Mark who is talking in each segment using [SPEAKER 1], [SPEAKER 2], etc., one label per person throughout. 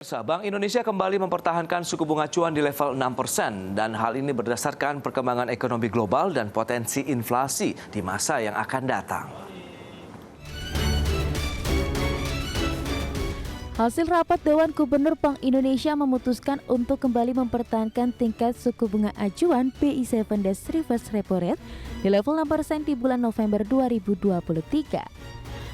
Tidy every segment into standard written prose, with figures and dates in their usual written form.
[SPEAKER 1] Bank Indonesia kembali mempertahankan suku bunga acuan di level 6% dan hal ini berdasarkan perkembangan ekonomi global dan potensi inflasi di masa yang akan datang.
[SPEAKER 2] Hasil rapat Dewan Gubernur Bank Indonesia memutuskan untuk kembali mempertahankan tingkat suku bunga acuan BI 7 Days Reverse Repo Rate di level 6% di bulan November 2023.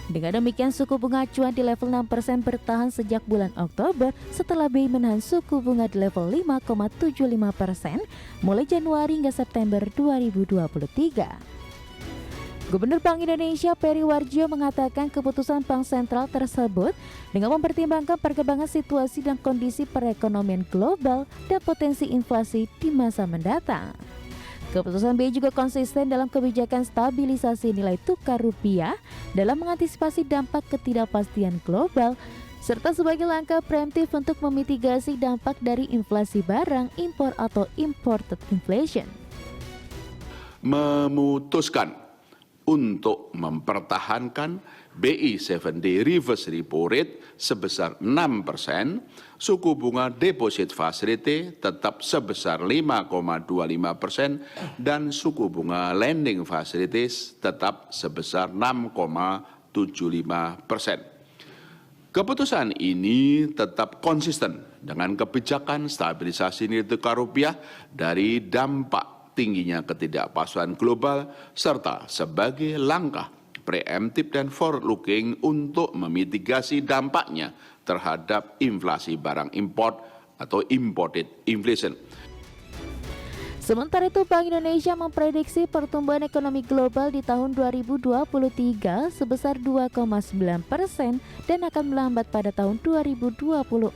[SPEAKER 2] Dengan demikian, suku bunga acuan di level 6% bertahan sejak bulan Oktober setelah BI menahan suku bunga di level 5,75% mulai Januari hingga September 2023. Gubernur Bank Indonesia Peri Warjio mengatakan keputusan Bank Sentral tersebut dengan mempertimbangkan perkembangan situasi dan kondisi perekonomian global dan potensi inflasi di masa mendatang. Keputusan BI juga konsisten dalam kebijakan stabilisasi nilai tukar rupiah dalam mengantisipasi dampak ketidakpastian global serta sebagai langkah preemptif untuk memitigasi dampak dari inflasi barang impor atau imported inflation.
[SPEAKER 3] Memutuskan untuk mempertahankan BI 7-day reverse repo rate sebesar 6%, suku bunga deposit facility tetap sebesar 5,25% dan suku bunga lending facilities tetap sebesar 6,75%. Keputusan ini tetap konsisten dengan kebijakan stabilisasi nilai tukar rupiah dari dampak tingginya ketidakpastian global serta sebagai langkah preemptif dan forward-looking untuk memitigasi dampaknya terhadap inflasi barang import atau imported inflation.
[SPEAKER 2] Sementara itu, Bank Indonesia memprediksi pertumbuhan ekonomi global di tahun 2023 sebesar 2,9% dan akan melambat pada tahun 2024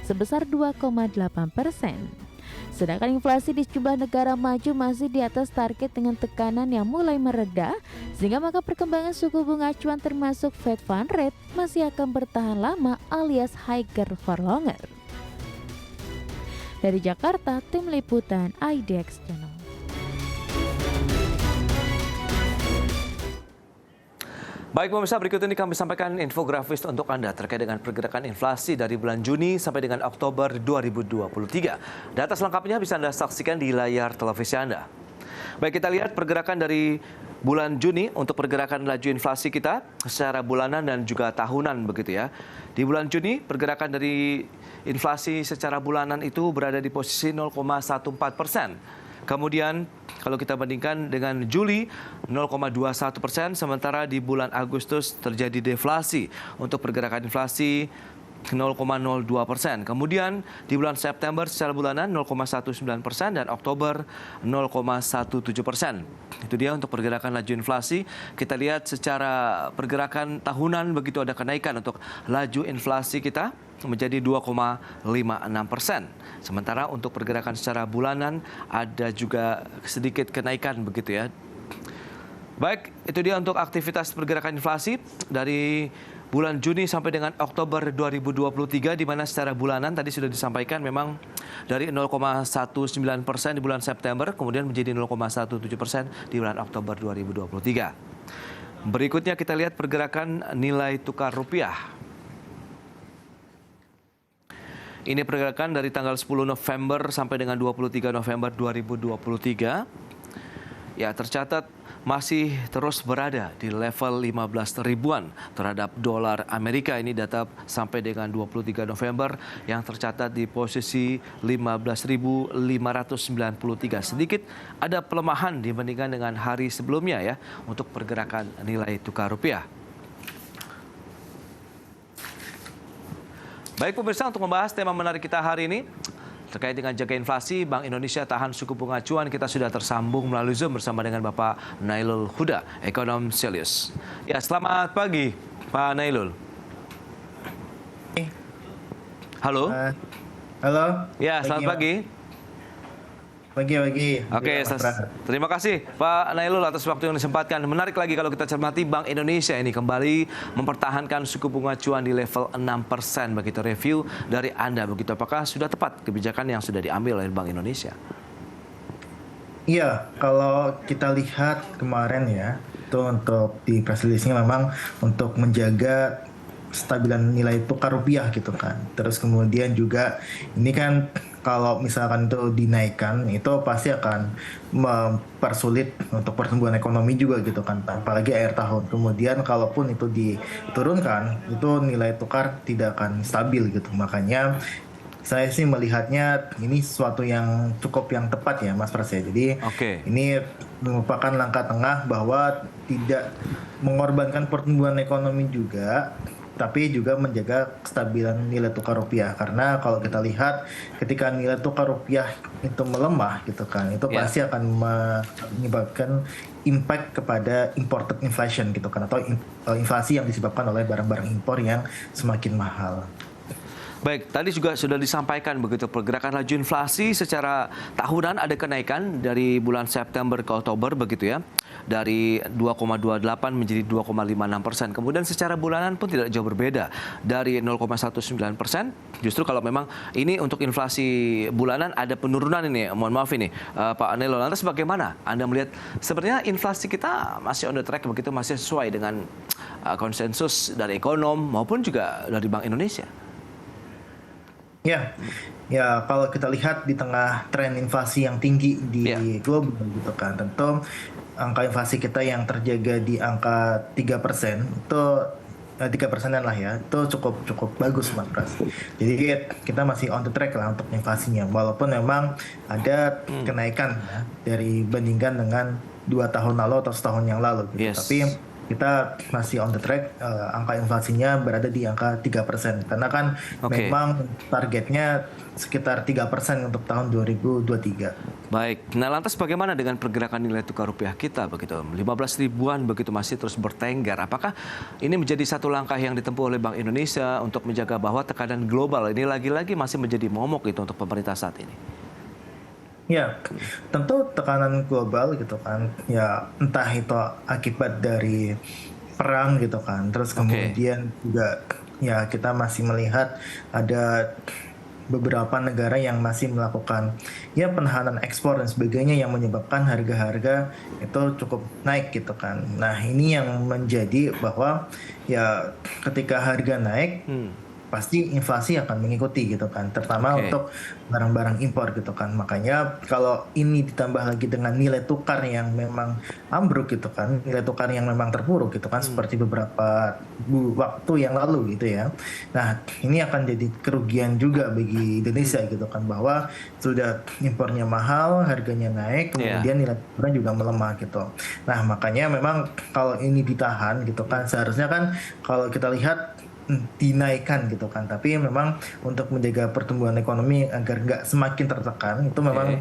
[SPEAKER 2] sebesar 2,8%. Sedangkan inflasi di sejumlah negara maju masih di atas target dengan tekanan yang mulai mereda, sehingga maka perkembangan suku bunga acuan termasuk Fed Fund Rate masih akan bertahan lama alias higher for longer. Dari Jakarta, Tim Liputan IDX Channel.
[SPEAKER 1] Baik pemirsa, berikut ini kami sampaikan infografis untuk Anda terkait dengan pergerakan inflasi dari bulan Juni sampai dengan Oktober 2023. Data selengkapnya bisa Anda saksikan di layar televisi Anda. Baik, kita lihat pergerakan dari bulan Juni untuk pergerakan laju inflasi kita secara bulanan dan juga tahunan begitu ya. Di bulan Juni, pergerakan dari inflasi secara bulanan itu berada di posisi 0,14%. Kemudian kalau kita bandingkan dengan Juli 0,21%, sementara di bulan Agustus terjadi deflasi untuk pergerakan inflasi 0,02%. Kemudian di bulan September secara bulanan 0,19% dan Oktober 0,17%. Itu dia untuk pergerakan laju inflasi. Kita lihat secara pergerakan tahunan begitu ada kenaikan untuk laju inflasi kita menjadi 2,56%. Sementara untuk pergerakan secara bulanan ada juga sedikit kenaikan begitu ya. Baik, itu dia untuk aktivitas pergerakan inflasi dari bulan Juni sampai dengan Oktober 2023, di mana secara bulanan tadi sudah disampaikan memang dari 0,19% di bulan September kemudian menjadi 0,17% di bulan Oktober 2023. Berikutnya kita lihat pergerakan nilai tukar rupiah. Ini pergerakan dari tanggal 10 November sampai dengan 23 November 2023. Ya, tercatat masih terus berada di level 15 ribuan terhadap dolar Amerika. Ini data sampai dengan 23 November yang tercatat di posisi 15.593. Sedikit ada pelemahan dibandingkan dengan hari sebelumnya ya untuk pergerakan nilai tukar rupiah. Baik pemirsa, untuk membahas tema menarik kita hari ini terkait dengan jaga inflasi, Bank Indonesia tahan suku bunga acuan, kita sudah tersambung melalui Zoom bersama dengan Bapak Nailul Huda, ekonom Selius. Ya, selamat pagi Pak Nailul. Halo.
[SPEAKER 4] Halo.
[SPEAKER 1] Ya, selamat pagi.
[SPEAKER 4] Pagi.
[SPEAKER 1] Oke, terima kasih Pak Nailul atas waktu yang disempatkan. Menarik lagi kalau kita cermati Bank Indonesia ini kembali mempertahankan suku bunga acuan di level 6%. Begitu review dari Anda, begitu apakah sudah tepat kebijakan yang sudah diambil oleh Bank Indonesia?
[SPEAKER 4] Iya, kalau kita lihat kemarin ya, itu untuk di press release-nya memang untuk menjaga stabilan nilai tukar rupiah gitu kan. Terus kemudian juga ini kan kalau misalkan itu dinaikkan itu pasti akan mempersulit untuk pertumbuhan ekonomi juga gitu kan, apalagi akhir tahun. Kemudian kalaupun itu diturunkan itu nilai tukar tidak akan stabil gitu. Makanya saya sih melihatnya ini sesuatu yang cukup yang tepat ya Mas Pras ya. Jadi ini merupakan langkah tengah bahwa tidak mengorbankan pertumbuhan ekonomi juga, tapi juga menjaga kestabilan nilai tukar rupiah. Karena kalau kita lihat ketika nilai tukar rupiah itu melemah gitu kan, itu pasti akan menyebabkan impact kepada imported inflation gitu kan, atau inflasi yang disebabkan oleh barang-barang impor yang semakin mahal.
[SPEAKER 1] Baik, tadi juga sudah disampaikan begitu pergerakan laju inflasi secara tahunan ada kenaikan dari bulan September ke Oktober begitu ya. Dari 2,28 menjadi 2,56%. Kemudian secara bulanan pun tidak jauh berbeda dari 0,19%. Justru kalau memang ini untuk inflasi bulanan ada penurunan ini. Mohon maaf ini Pak Anelo. Lantas bagaimana Anda melihat sepertinya inflasi kita masih on the track begitu, masih sesuai dengan konsensus dari ekonom maupun juga dari Bank Indonesia?
[SPEAKER 4] Ya, kalau kita lihat di tengah tren inflasi yang tinggi di global gitu kan, tentu angka inflasi kita yang terjaga di angka 3% itu 3%-an lah ya, itu cukup bagus Mas Pras. Jadi kita masih on the track lah untuk inflasinya, walaupun memang ada kenaikan ya, dari bandingkan dengan 2 tahun lalu atau setahun yang lalu gitu. Tapi kita masih on the track, angka inflasinya berada di angka 3%. Karena kan memang targetnya sekitar 3% untuk tahun 2023.
[SPEAKER 1] Baik, nah lantas bagaimana dengan pergerakan nilai tukar rupiah kita begitu? 15 ribuan begitu masih terus bertengger. Apakah ini menjadi satu langkah yang ditempuh oleh Bank Indonesia untuk menjaga bahwa tekanan global ini lagi-lagi masih menjadi momok itu untuk pemerintah saat ini?
[SPEAKER 4] Ya, tentu tekanan global gitu kan, ya entah itu akibat dari perang gitu kan, terus kemudian juga ya kita masih melihat ada beberapa negara yang masih melakukan ya penahanan ekspor dan sebagainya yang menyebabkan harga-harga itu cukup naik gitu kan. Nah ini yang menjadi bahwa ya ketika harga naik pasti inflasi akan mengikuti gitu kan, terutama untuk barang-barang impor gitu kan. Makanya kalau ini ditambah lagi dengan nilai tukar yang memang ambruk gitu kan, nilai tukar yang memang terpuruk gitu kan, seperti beberapa waktu yang lalu gitu ya. Nah ini akan jadi kerugian juga bagi Indonesia gitu kan, bahwa sudah impornya mahal, harganya naik, kemudian nilai tukarnya juga melemah gitu. Nah makanya memang kalau ini ditahan gitu kan, seharusnya kan kalau kita lihat dinaikkan gitu kan, tapi memang untuk menjaga pertumbuhan ekonomi agar nggak semakin tertekan itu memang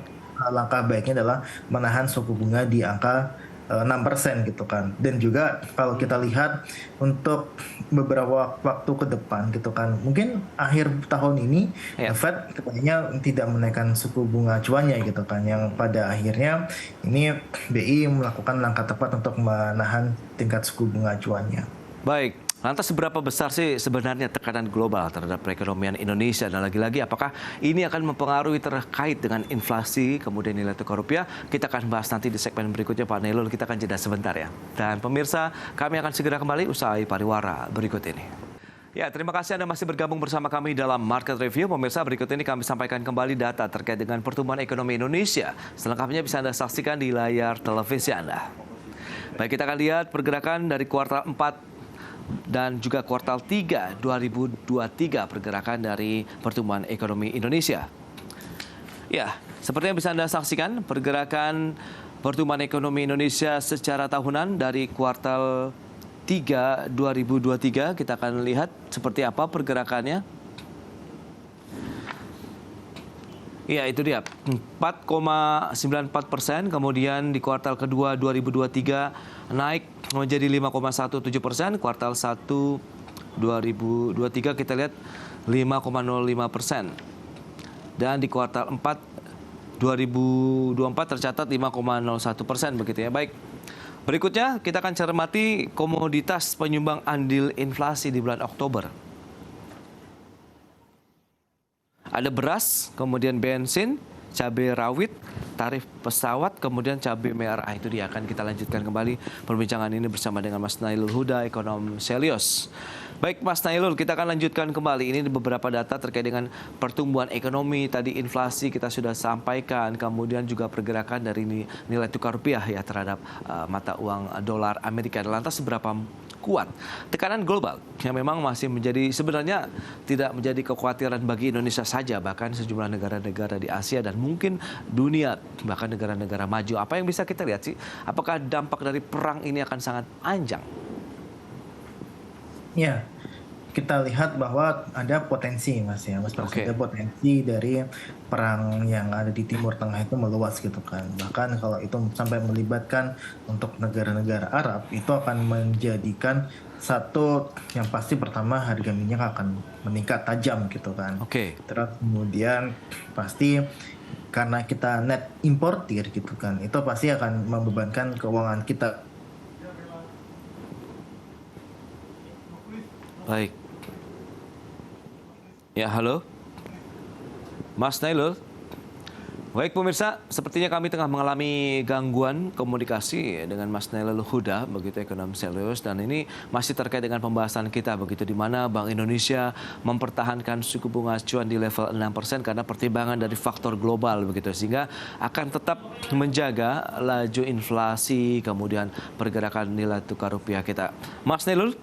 [SPEAKER 4] langkah baiknya adalah menahan suku bunga di angka 6% gitu kan. Dan juga kalau kita lihat untuk beberapa waktu ke depan gitu kan, mungkin akhir tahun ini Fed kayaknya tidak menaikkan suku bunga acuannya gitu kan, yang pada akhirnya ini BI melakukan langkah tepat untuk menahan tingkat suku bunga acuannya.
[SPEAKER 1] Baik. Lantas seberapa besar sih sebenarnya tekanan global terhadap perekonomian Indonesia, dan lagi-lagi apakah ini akan mempengaruhi terkait dengan inflasi kemudian nilai tukar rupiah? Kita akan bahas nanti di segmen berikutnya Pak Nelul. Kita akan jeda sebentar ya. Dan pemirsa, kami akan segera kembali usai pariwara berikut ini. Ya, terima kasih Anda masih bergabung bersama kami dalam Market Review. Pemirsa, berikut ini kami sampaikan kembali data terkait dengan pertumbuhan ekonomi Indonesia. Selengkapnya bisa Anda saksikan di layar televisi Anda. Baik, kita akan lihat pergerakan dari kuartal 4 dan juga kuartal 3 2023 pergerakan dari pertumbuhan ekonomi Indonesia. Ya, seperti yang bisa Anda saksikan, pergerakan pertumbuhan ekonomi Indonesia secara tahunan dari kuartal 3 2023 kita akan lihat seperti apa pergerakannya. Ya, itu dia 4,94%, kemudian di kuartal kedua 2023 naik menjadi 5,17%, kuartal 1 2023 kita lihat 5,05%. Dan di kuartal 4 2024 tercatat 5,01% begitu ya. Baik. Berikutnya kita akan cermati komoditas penyumbang andil inflasi di bulan Oktober. Ada beras, kemudian bensin, cabai rawit, tarif pesawat, kemudian cabai merah. Itu dia, akan kita lanjutkan kembali perbincangan ini bersama dengan Mas Nailul Huda, ekonom Selios. Baik Mas Nailul, kita akan lanjutkan kembali. Ini beberapa data terkait dengan pertumbuhan ekonomi, tadi inflasi kita sudah sampaikan, kemudian juga pergerakan dari nilai tukar rupiah ya terhadap mata uang dolar Amerika. Lantas seberapa kuat tekanan global yang memang masih menjadi sebenarnya tidak menjadi kekhawatiran bagi Indonesia saja, bahkan sejumlah negara-negara di Asia dan mungkin dunia, bahkan negara-negara maju. Apa yang bisa kita lihat sih? Apakah dampak dari perang ini akan sangat panjang?
[SPEAKER 4] Ya, kita lihat bahwa ada potensi Mas ya, Mas. Ada potensi dari perang yang ada di Timur Tengah itu meluas gitu kan. Bahkan kalau itu sampai melibatkan untuk negara-negara Arab, itu akan menjadikan satu yang pasti pertama harga minyak akan meningkat tajam gitu kan. Terus kemudian pasti karena kita net importir gitu kan, itu pasti akan membebankan keuangan kita.
[SPEAKER 1] Baik. Ya, halo. Mas Nailul. Baik pemirsa, sepertinya kami tengah mengalami gangguan komunikasi dengan Mas Nailul Huda, begitu ekonom Selyos, dan ini masih terkait dengan pembahasan kita, begitu di mana Bank Indonesia mempertahankan suku bunga acuan di level 6% karena pertimbangan dari faktor global, begitu, sehingga akan tetap menjaga laju inflasi, kemudian pergerakan nilai tukar rupiah kita. Mas Nailul,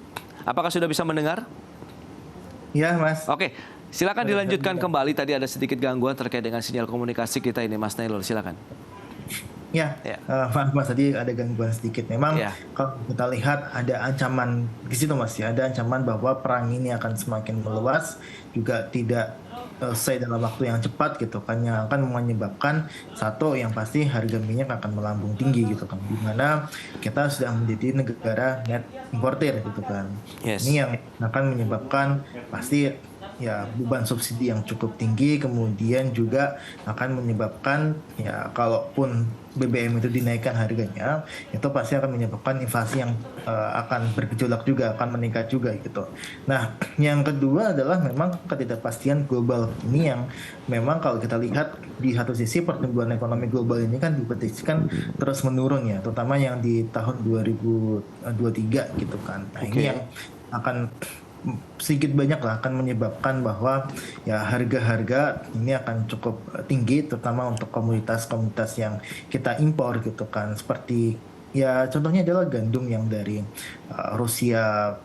[SPEAKER 1] apakah sudah bisa mendengar?
[SPEAKER 4] Ya, Mas.
[SPEAKER 1] Oke. Silakan dilanjutkan kembali. Tadi ada sedikit gangguan terkait dengan sinyal komunikasi kita ini, Mas Nailul. Silakan.
[SPEAKER 4] Ya. Maaf Mas, tadi ada gangguan sedikit. Memang kalau kita lihat ada ancaman di situ Mas ya, ada ancaman bahwa perang ini akan semakin meluas, juga tidak selesai dalam waktu yang cepat gitu kan, yang akan menyebabkan satu yang pasti harga minyak akan melambung tinggi gitu kan, dimana kita sudah menjadi negara net importer gitu kan. Ini yang akan menyebabkan pasti ya beban subsidi yang cukup tinggi, kemudian juga akan menyebabkan ya kalaupun BBM itu dinaikkan harganya, itu pasti akan menyebabkan inflasi yang akan bergejolak juga, akan meningkat juga gitu. Nah, yang kedua adalah memang ketidakpastian global ini yang memang kalau kita lihat di satu sisi pertumbuhan ekonomi global ini kan diprediksikan terus menurun ya, terutama yang di tahun 2023 gitu kan. Nah, ini yang akan sedikit banyak lah akan menyebabkan bahwa ya harga-harga ini akan cukup tinggi, terutama untuk komoditas-komoditas yang kita impor gitu kan, seperti ya contohnya adalah gandum yang dari Rusia,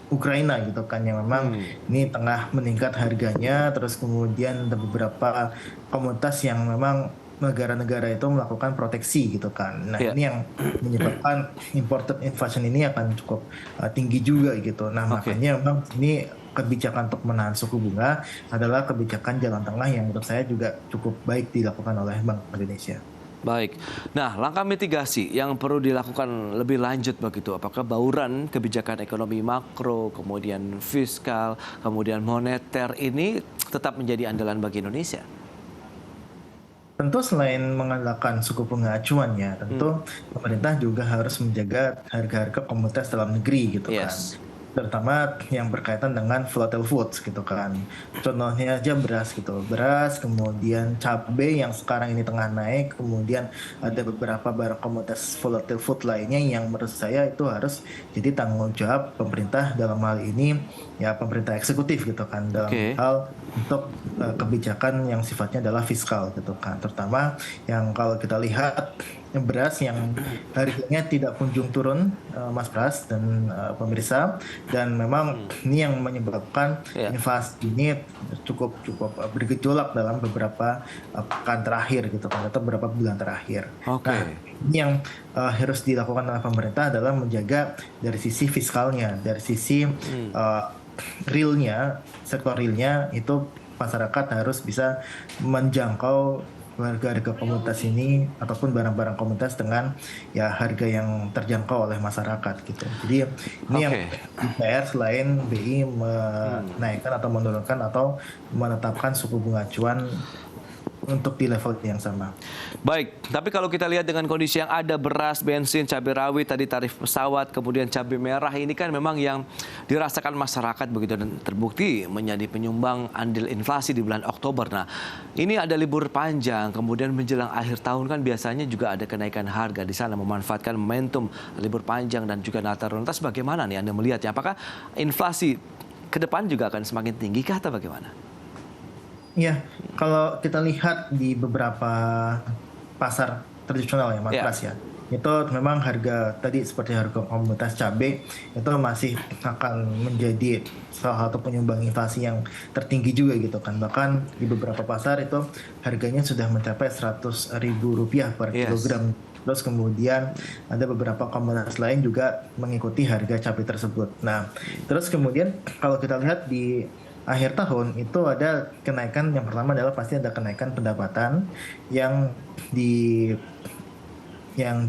[SPEAKER 4] Ukraina gitu kan, yang memang ini tengah meningkat harganya. Terus kemudian ada beberapa komoditas yang memang negara-negara itu melakukan proteksi gitu kan. Nah, ini yang menyebabkan imported inflation ini akan cukup tinggi juga gitu. Nah, makanya memang ini kebijakan untuk menahan suku bunga adalah kebijakan jalan tengah yang menurut saya juga cukup baik dilakukan oleh Bank Indonesia.
[SPEAKER 1] Baik. Nah, langkah mitigasi yang perlu dilakukan lebih lanjut begitu. Apakah bauran kebijakan ekonomi makro, kemudian fiskal, kemudian moneter ini tetap menjadi andalan bagi Indonesia?
[SPEAKER 4] Tentu selain mengandalkan suku bunga acuan ya, tentu pemerintah juga harus menjaga harga-harga komoditas dalam negeri gitu kan. Terutama yang berkaitan dengan volatile foods gitu kan. Contohnya aja beras gitu. Beras, kemudian cabai yang sekarang ini tengah naik, kemudian ada beberapa barang komoditas volatile food lainnya yang menurut saya itu harus jadi tanggung jawab pemerintah, dalam hal ini ya pemerintah eksekutif gitu kan, dalam hal untuk kebijakan yang sifatnya adalah fiskal gitu kan. Terutama yang kalau kita lihat beras yang harganya tidak kunjung turun, Mas Pras dan pemirsa, dan memang ini yang menyebabkan inflasi ini cukup bergejolak dalam beberapa pekan terakhir gitu kan, atau beberapa bulan terakhir. Nah, ini yang harus dilakukan oleh pemerintah adalah menjaga dari sisi fiskalnya, dari sisi realnya, sektor realnya itu masyarakat harus bisa menjangkau harga-harga komoditas ini ataupun barang-barang komoditas dengan ya harga yang terjangkau oleh masyarakat gitu. Jadi ini yang PR selain BI menaikkan atau menurunkan atau menetapkan suku bunga acuan untuk di level yang sama.
[SPEAKER 1] Baik, tapi kalau kita lihat dengan kondisi yang ada beras, bensin, cabai rawit, tadi tarif pesawat, kemudian cabai merah, ini kan memang yang dirasakan masyarakat begitu dan terbukti menjadi penyumbang andil inflasi di bulan Oktober. Nah, ini ada libur panjang, kemudian menjelang akhir tahun kan biasanya juga ada kenaikan harga di sana, memanfaatkan momentum libur panjang dan juga Natal. Lantas bagaimana nih Anda melihatnya? Apakah inflasi ke depan juga akan semakin tinggi kah atau bagaimana?
[SPEAKER 4] Ya, kalau kita lihat di beberapa pasar tradisional ya, Mas Pras ya, itu memang harga tadi seperti harga komoditas cabai itu masih akan menjadi salah satu penyumbang inflasi yang tertinggi juga gitu kan. Bahkan di beberapa pasar itu harganya sudah mencapai Rp100.000 per kilogram. Terus kemudian ada beberapa komoditas lain juga mengikuti harga cabai tersebut. Nah, terus kemudian kalau kita lihat di akhir tahun itu ada kenaikan, yang pertama adalah pasti ada kenaikan pendapatan yang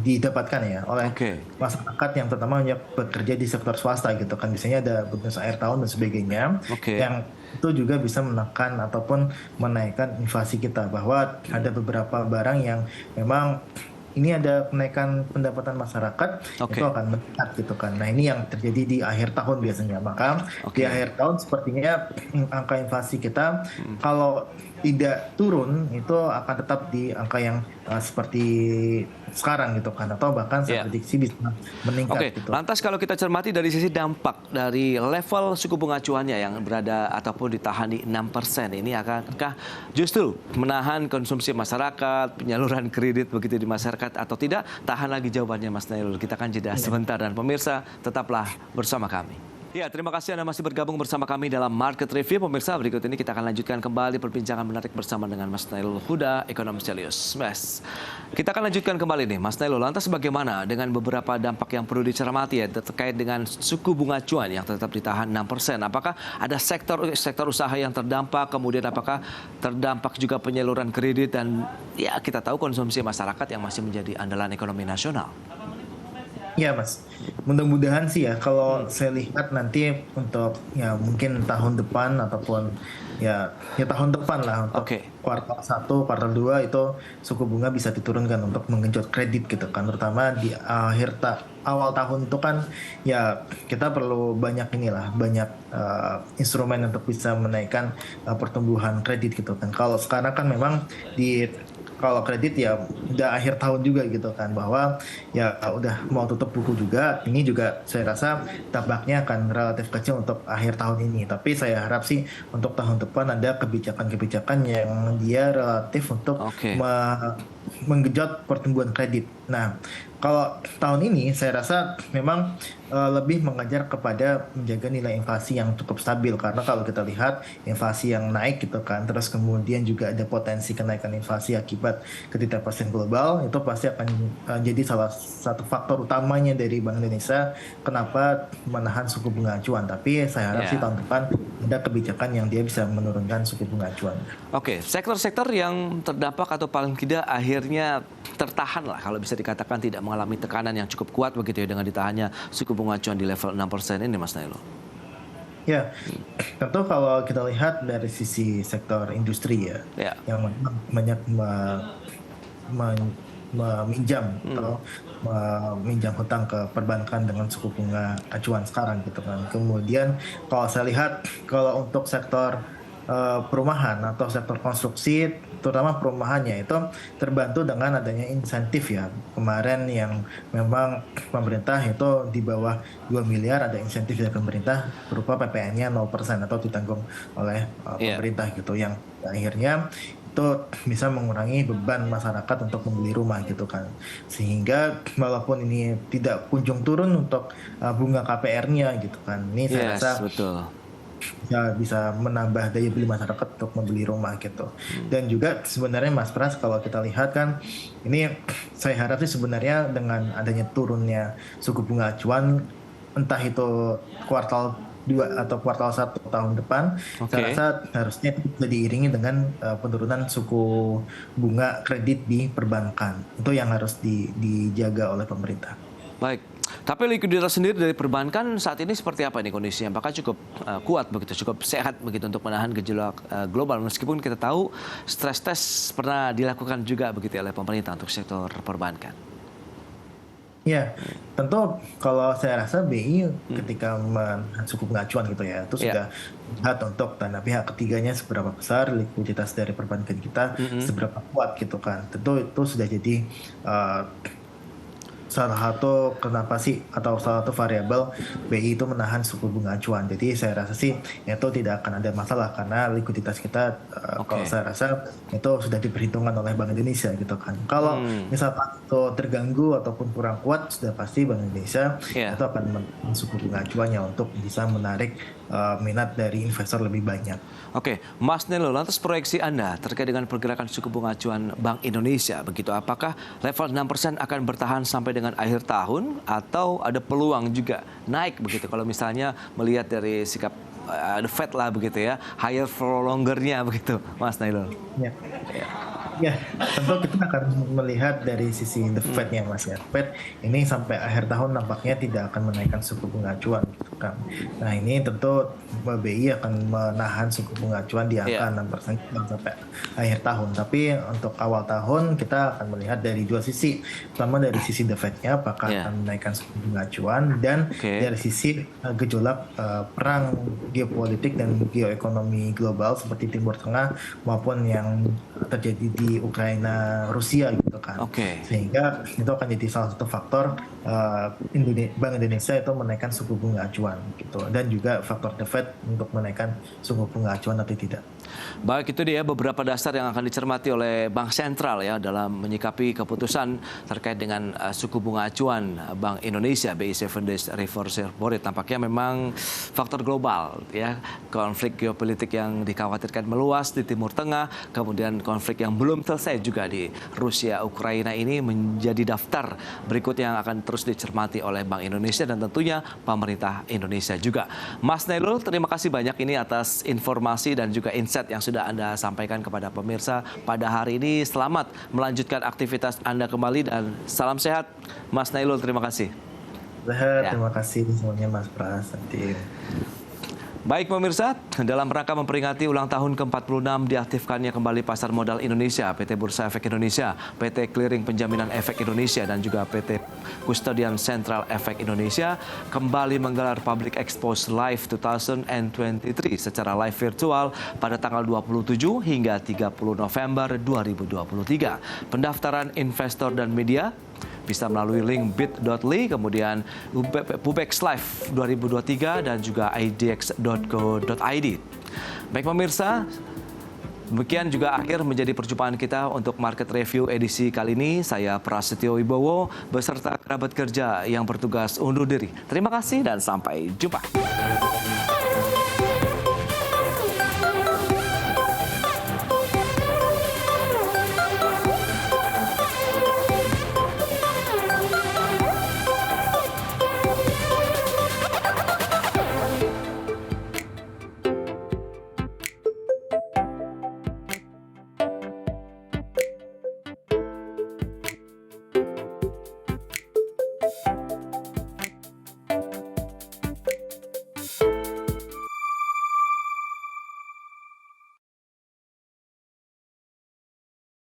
[SPEAKER 4] didapatkan ya oleh masyarakat yang terutama yang bekerja di sektor swasta gitu kan, biasanya ada bonus akhir tahun dan sebagainya yang itu juga bisa menekan ataupun menaikkan inflasi kita, bahwa ada beberapa barang yang memang ini ada kenaikan pendapatan masyarakat itu akan meningkat gitu kan. Nah, ini yang terjadi di akhir tahun biasanya. Maka di akhir tahun sepertinya angka inflasi kita kalau tidak turun itu akan tetap di angka yang seperti sekarang gitu kan, atau bahkan saya prediksi bisa meningkat gitu.
[SPEAKER 1] Lantas kalau kita cermati dari sisi dampak dari level suku bunga acuannya yang berada ataupun ditahan di 6%, ini akankah justru menahan konsumsi masyarakat, penyaluran kredit begitu di masyarakat atau tidak? Tahan lagi jawabannya Mas Nailul. Kita akan jeda sebentar dan pemirsa tetaplah bersama kami. Ya, terima kasih Anda masih bergabung bersama kami dalam Market Review. Pemirsa, berikut ini kita akan lanjutkan kembali perbincangan menarik bersama dengan Mas Nailul Huda, ekonom Stelius. Mas, kita akan lanjutkan kembali nih, Mas Nailul. Lantas bagaimana dengan beberapa dampak yang perlu dicermati ya terkait dengan suku bunga acuan yang tetap ditahan 6%? Apakah ada sektor usaha yang terdampak, kemudian apakah terdampak juga penyaluran kredit, dan ya kita tahu konsumsi masyarakat yang masih menjadi andalan ekonomi nasional?
[SPEAKER 4] Ya Mas, mudah-mudahan sih ya kalau saya lihat nanti untuk ya mungkin tahun depan ataupun ya tahun depan lah untuk kuartal 1, kuartal 2 itu suku bunga bisa diturunkan untuk menggenjot kredit gitu kan, terutama di awal tahun itu kan ya kita perlu banyak instrumen untuk bisa menaikkan pertumbuhan kredit gitu kan. Kalau sekarang kan memang kalau kredit ya udah akhir tahun juga gitu kan, bahwa ya udah mau tutup buku juga, ini juga saya rasa dampaknya akan relatif kecil untuk akhir tahun ini. Tapi saya harap sih untuk tahun depan ada kebijakan-kebijakan yang dia relatif untuk menggenjot pertumbuhan kredit. Nah, kalau tahun ini saya rasa memang lebih mengajar kepada menjaga nilai inflasi yang cukup stabil, karena kalau kita lihat inflasi yang naik gitu kan, terus kemudian juga ada potensi kenaikan inflasi akibat ketidakpastian global, itu pasti akan jadi salah satu faktor utamanya dari Bank Indonesia kenapa menahan suku bunga acuan. Tapi saya harap sih tahun depan ada kebijakan yang dia bisa menurunkan suku bunga acuan.
[SPEAKER 1] Sektor-sektor yang terdampak atau paling tidak akhirnya tertahan lah, kalau bisa dikatakan tidak mengalami tekanan yang cukup kuat begitu ya dengan ditahannya suku bunga acuan di level 6% ini, Mas Nailul.
[SPEAKER 4] Ya, tentu kalau kita lihat dari sisi sektor industri yang banyak meminjam atau meminjam hutang ke perbankan dengan suku bunga acuan sekarang gitu kan. Kemudian kalau saya lihat kalau untuk sektor perumahan atau sektor konstruksi, terutama perumahannya itu terbantu dengan adanya insentif ya. Kemarin yang memang pemerintah itu di bawah 2 miliar ada insentif dari pemerintah berupa PPN-nya 0% atau ditanggung oleh pemerintah gitu, yang akhirnya itu bisa mengurangi beban masyarakat untuk membeli rumah gitu kan. Sehingga walaupun ini tidak kunjung turun untuk bunga KPR-nya gitu kan, ini saya rasa bisa menambah daya beli masyarakat untuk membeli rumah gitu. Dan juga sebenarnya Mas Pras, kalau kita lihat kan ini saya harap sih sebenarnya dengan adanya turunnya suku bunga acuan, entah itu kuartal 2 atau kuartal 1 tahun depan, saya rasa harusnya bisa diiringi dengan penurunan suku bunga kredit di perbankan. Itu yang harus dijaga oleh pemerintah.
[SPEAKER 1] Baik, tapi likuiditas sendiri dari perbankan saat ini seperti apa nih kondisinya? Apakah cukup kuat begitu, cukup sehat begitu untuk menahan gejolak global? Meskipun kita tahu stress test pernah dilakukan juga begitu oleh pemerintah untuk sektor perbankan.
[SPEAKER 4] Ya, tentu kalau saya rasa BI ketika menahan suku bunga acuan gitu ya, itu sudah lihat untuk tanda pihak ketiganya seberapa besar likuiditas dari perbankan kita, seberapa kuat gitu kan. Tentu itu sudah jadi salah satu kenapa sih atau salah satu variabel BI itu menahan suku bunga acuan. Jadi saya rasa sih itu tidak akan ada masalah karena likuiditas kita kalau saya rasa itu sudah diperhitungkan oleh Bank Indonesia gitu kan. Kalau misalkan itu terganggu ataupun kurang kuat, sudah pasti Bank Indonesia itu akan menahan suku bunga acuannya untuk bisa menarik minat dari investor lebih banyak.
[SPEAKER 1] Oke, Mas Nelo, lantas proyeksi Anda terkait dengan pergerakan suku bunga acuan Bank Indonesia begitu, apakah level 6% akan bertahan sampai dengan akhir tahun atau ada peluang juga naik begitu kalau misalnya melihat dari sikap the Fed lah begitu ya, higher for longer-nya begitu, Mas Nelo?
[SPEAKER 4] Ya, tentu kita akan melihat dari sisi the Fed-nya Mas ya. Fed ini sampai akhir tahun nampaknya tidak akan menaikkan suku bunga acuan gitu kan. Nah ini tentu BI akan menahan suku bunga acuan di angka 6% sampai akhir tahun. Tapi untuk awal tahun kita akan melihat dari dua sisi. Pertama dari sisi the Fed-nya apakah akan menaikkan suku bunga acuan, dan dari sisi gejolak perang geopolitik dan geoekonomi global seperti Timur Tengah maupun yang terjadi di Ukraina, Rusia gitu kan. Sehingga itu akan jadi salah satu faktor Bank Indonesia itu menaikkan suku bunga acuan gitu, dan juga faktor the Fed untuk menaikkan suku bunga acuan atau tidak.
[SPEAKER 1] Baik, itu dia beberapa dasar yang akan dicermati oleh Bank Sentral ya dalam menyikapi keputusan terkait dengan suku bunga acuan Bank Indonesia BI 7 Days Reverse Repo Rate. Tampaknya memang faktor global ya, konflik geopolitik yang dikhawatirkan meluas di Timur Tengah, kemudian konflik yang belum selesai juga di Rusia Ukraina ini menjadi daftar berikut yang akan terus dicermati oleh Bank Indonesia dan tentunya pemerintah Indonesia juga. Mas Nailul, terima kasih banyak ini atas informasi dan juga insight yang sudah Anda sampaikan kepada pemirsa pada hari ini. Selamat melanjutkan aktivitas Anda kembali dan salam sehat Mas Nailul, terima kasih.
[SPEAKER 4] Terima kasih semuanya Mas Pras.
[SPEAKER 1] Baik pemirsa, dalam rangka memperingati ulang tahun ke-46 diaktifkannya kembali Pasar Modal Indonesia, PT Bursa Efek Indonesia, PT Clearing Penjaminan Efek Indonesia, dan juga PT Custodian Central Efek Indonesia kembali menggelar Public Expose Live 2023 secara live virtual pada tanggal 27 hingga 30 November 2023. Pendaftaran investor dan media bisa melalui link bit.ly, kemudian Pubex Live 2023 dan juga idx.co.id. Baik pemirsa, demikian juga akhir menjadi perjumpaan kita untuk Market Review edisi kali ini. Saya Prasetyo Wibowo beserta kerabat kerja yang bertugas undur diri. Terima kasih dan sampai jumpa.